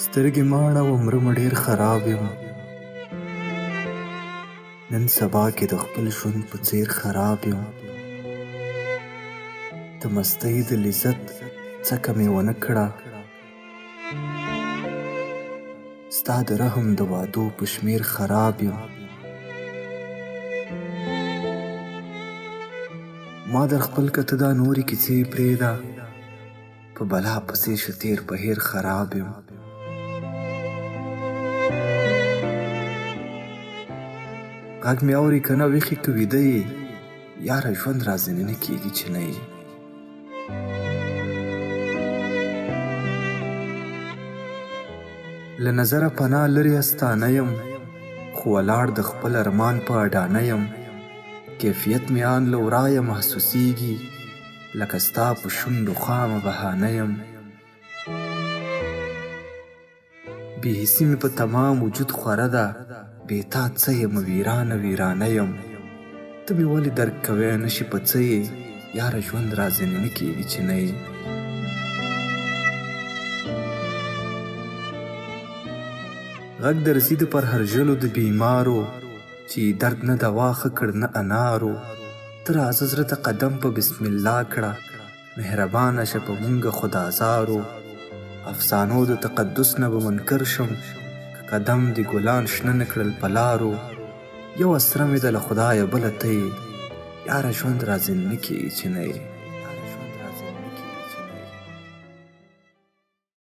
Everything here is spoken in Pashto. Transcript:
سترګې ماړه ومرمه ډېر خراب یم، نن سبا کې د خپل ژوند په څېر خراب یم. د مستۍ د لذت څکه مې ونه کړه، ستا د رحم د وعدو په شمېر خراب یم. ما در خپل که ته دا نورې کیسې پرېږده، په بلا پسې شه تېر په هېر خراب یم. غږ مې اورې که نه ویښې که ویده یې، یاره ژوند راځینې نه کېږي چې نه یې. له نظره پناه لرې استانه یم، خو ولاړ د خپل ارمان په اډانه یم. کیفیت مې آن له ورایه محسوسیږي، لکه ستا په شونډو خامه بهانه یم. بې حسي مې په تمام وجود خوره ده، بې تا څه یم ویرانه ویرانه یم. ته مې ولې درک کوی نه شي په څه یې، یاره ژوند راځینې نه کېږي چې نه یې. غږ د رسید پر هرژلو د بیمارو، چې درد نه دوا ښه کړ نه انارو. ته راځه زړه ته قدم په بسم الله کړه، مهربانه شه په مونږه خدازارو. افسانو د تقدس نه به منکر شم، که قدم د ګلان شنه نه کړل په لارو. یو اسره مې ده له خدایه بله ته یې، یاره ژوند راځینې نه کېږي چې نه یې.